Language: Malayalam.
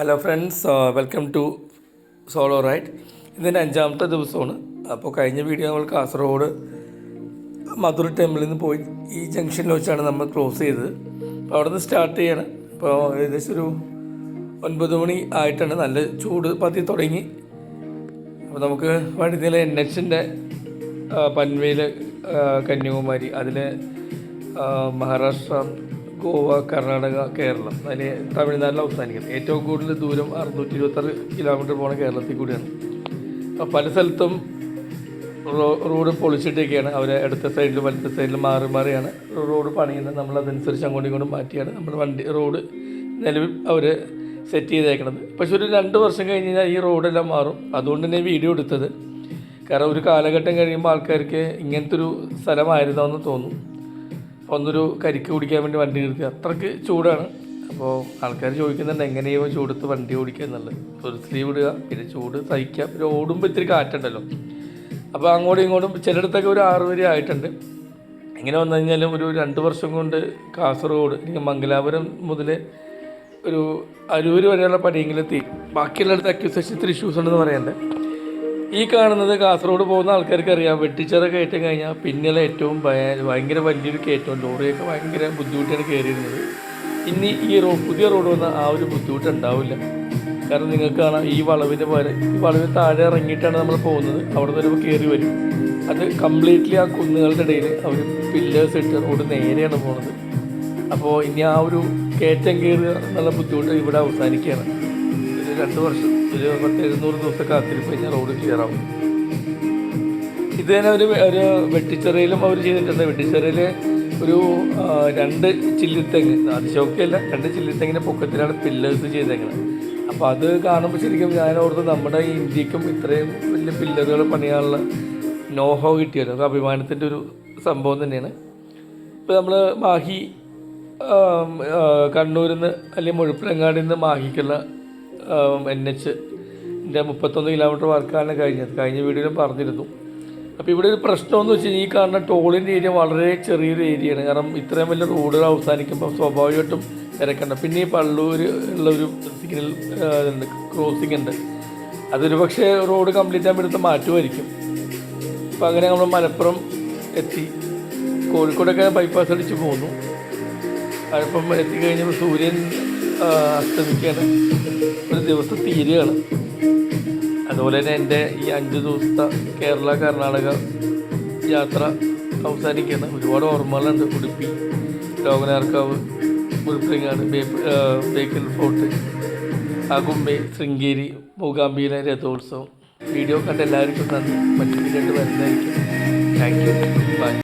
Hello friends, welcome to solo ride. ഇതിൻ്റെ 5ാമത്തെ ദിവസമാണ്. അപ്പോൾ കഴിഞ്ഞ വീഡിയോ നമ്മൾ കാസർഗോഡ് മധുര ടെമ്പിളിൽ നിന്ന് പോയി ഈ ജംഗ്ഷനിൽ വെച്ചാണ് നമ്മൾ ക്ലോസ് ചെയ്തത്. അപ്പോൾ അവിടെ നിന്ന് സ്റ്റാർട്ട് ചെയ്യണം. ഇപ്പോൾ ഏകദേശം ഒരു 9 മണി ആയിട്ടാണ്. നല്ല ചൂട് പതി തുടങ്ങി. അപ്പോൾ നമുക്ക് വഴുതിയിലെ NHൻ്റെ പൻവേൽ, കന്യാകുമാരി, അതിൽ മഹാരാഷ്ട്ര, ഗോവ, കർണാടക, കേരളം, അതിൽ തമിഴ്നാട്ടിൽ അവസാനിക്കുന്നത്. ഏറ്റവും കൂടുതൽ ദൂരം 626 കിലോമീറ്റർ പോകുന്ന കേരളത്തിൽ കൂടിയാണ്. അപ്പോൾ പല സ്ഥലത്തും റോഡ് പൊളിച്ചിട്ടൊക്കെയാണ്. അവർ അടുത്ത സൈഡിലും വലത്തെ സൈഡിലും മാറിയാണ് റോഡ് പണിയുന്നത്. നമ്മളതനുസരിച്ച് അങ്ങോട്ടും ഇങ്ങോട്ടും മാറ്റിയാണ് നമ്മുടെ റോഡ് നിലവിൽ അവർ സെറ്റ് ചെയ്തേക്കണത്. പക്ഷെ ഒരു 2 വർഷം കഴിഞ്ഞ് കഴിഞ്ഞാൽ ഈ റോഡെല്ലാം മാറും. അതുകൊണ്ട് തന്നെ വീഡിയോ എടുത്തത്. കാരണം ഒരു കാലഘട്ടം കഴിയുമ്പോൾ ആൾക്കാർക്ക് ഇങ്ങനത്തെ ഒരു സ്ഥലമായിരുന്നോയെന്ന് തോന്നും. ഒന്നൊരു കരിക്ക് കുടിക്കാൻ വേണ്ടി വണ്ടി നിർത്തി. അത്രയ്ക്ക് ചൂടാണ്. അപ്പോൾ ആൾക്കാർ ചോദിക്കുന്നുണ്ട് എങ്ങനെയോ ചൂടത്ത് വണ്ടി ഓടിക്കുക എന്നുള്ളത്. ഒരു സ്ലീവ് ഇടുക, പിന്നെ ചൂട് സഹിക്കാം, പിന്നെ ഓടുമ്പോൾ ഇത്തിരി കാറ്റുണ്ടല്ലോ. അപ്പോൾ അങ്ങോട്ടും ഇങ്ങോട്ടും ചിലയിടത്തൊക്കെ ഒരു 6 വരെ ആയിട്ടുണ്ട്. എങ്ങനെ വന്നു കഴിഞ്ഞാലും ഒരു 2 വർഷം കൊണ്ട് കാസർഗോഡ്, അല്ലെങ്കിൽ മംഗലാപുരം മുതൽ ഒരു അരൂർ വരെയുള്ള പണിയെങ്കിലെത്തി. ബാക്കിയുള്ളിടത്ത് അക്യൂസേഷൻ ഇത്തിരി ഇഷ്യൂസ് ഉണ്ടെന്ന് പറയണ്ടേ. ഈ കാണുന്നത് കാസർഗോഡ് പോകുന്ന ആൾക്കാർക്ക് അറിയാം. വെട്ടിച്ചിറ കയറ്റം കഴിഞ്ഞാൽ പിന്നെയുള്ള ഏറ്റവും ഭയങ്കര വലിയൊരു കയറ്റം. ലോറിയൊക്കെ ഭയങ്കര ബുദ്ധിമുട്ടാണ് കയറിയിരുന്നത്. ഇനി ഈ പുതിയ റോഡ് വന്നാൽ ആ ഒരു ബുദ്ധിമുട്ട് ഉണ്ടാവില്ല. കാരണം നിങ്ങൾക്ക് കാണാം, ഈ വളവിന് താഴെ ഇറങ്ങിയിട്ടാണ് നമ്മൾ പോകുന്നത്. അവിടെ നിന്ന് വരുമ്പോൾ കയറി വരും. അത് കംപ്ലീറ്റ്ലി ആ കുന്നുകളുടെ ഇടയിൽ അവർ പില്ലേഴ്സ് ഇട്ട് റോഡ് നേരെയാണ് പോകുന്നത്. അപ്പോൾ ഇനി ആ ഒരു കയറ്റം കയറുക എന്നുള്ള ബുദ്ധിമുട്ട് ഇവിടെ അവസാനിക്കുകയാണ്. ഒരു 2 വർഷം, ഒരു 700 ദിവസം കാത്തിരിപ്പ് കഴിഞ്ഞാൽ റോഡ് ക്ലിയർ ആവും. ഇത് തന്നെ ഒരു വെട്ടിച്ചിറയിലും അവർ ചെയ്തിട്ടുണ്ട്. വെട്ടിച്ചിറയിൽ ഒരു 2 ചില്ലിത്തെങ്ങ്, അതിശോക്തിയല്ല, 2 ചില്ലിത്തെങ്ങിൻ്റെ പൊക്കത്തിലാണ് പില്ലേഴ്സ് ചെയ്തേക്കുന്നത്. അപ്പോൾ അത് കാണുമ്പോൾ ശരിക്കും ഞാൻ ഓർത്ത് നമ്മുടെ ഈ ഇന്ത്യക്കും ഇത്രയും വലിയ പില്ലറുകൾ പണിയാനുള്ള നോഹോ കിട്ടിയല്ലോ. അത് അഭിമാനത്തിൻ്റെ ഒരു സംഭവം തന്നെയാണ്. ഇപ്പോൾ നമ്മൾ മാഹി, കണ്ണൂരിൽ നിന്ന് അല്ലെങ്കിൽ മുഴുപ്പിലങ്ങാടിൽ നിന്ന് മാഹിക്കുള്ള NHൻ്റെ 31 കിലോമീറ്റർ വർക്കാണ് കഴിഞ്ഞ വീഡിയോയിലും പറഞ്ഞിരുന്നു. അപ്പോൾ ഇവിടെ ഒരു പ്രശ്നമെന്ന് വെച്ച് കഴിഞ്ഞാൽ ഈ കാണുന്ന ടോളിൻ്റെ ഏരിയ വളരെ ചെറിയൊരു ഏരിയയാണ്. കാരണം ഇത്രയും വലിയ റോഡുകൾ അവസാനിക്കുമ്പോൾ സ്വാഭാവികമായിട്ടും തിരക്കുണ്ട്. പിന്നെ ഈ പള്ളൂർ ഉള്ളൊരു സിഗ്നൽ ക്രോസിംഗ് ഉണ്ട്. അതൊരു പക്ഷേ റോഡ് കംപ്ലീറ്റ് ആകുമ്പോൾ എടുത്ത് മാറ്റുമായിരിക്കും. അപ്പോൾ അങ്ങനെ നമ്മൾ മലപ്പുറം എത്തി. കോഴിക്കോടൊക്കെ ബൈപ്പാസ് അടിച്ച് പോകുന്നു. അതിപ്പം എത്തിക്കഴിഞ്ഞപ്പോൾ സൂര്യൻ അസ്തമിക്കുകയാണ്. ഒരു ദിവസം തീരുകയാണ്. അതുപോലെ തന്നെ എൻ്റെ ഈ 5 ദിവസത്തെ കേരള കർണാടക യാത്ര അവസാനിക്കുകയാണ്. ഒരുപാട് ഓർമ്മകളുണ്ട്. ഉടുപ്പി, ലോകനാർക്കാവ്, മുഴുപ്പിലങ്ങാട്, ബേക്കൽ ഫോർട്ട്, അകുമ്പെ, ശൃംഗേരി, മൂകാംബിയിലെ രഥോത്സവം. വീഡിയോ കണ്ട എല്ലാവർക്കും നന്ദി. മറ്റു വീഡിയോ വരുന്നതായിരിക്കും. Thank you. ബൈ.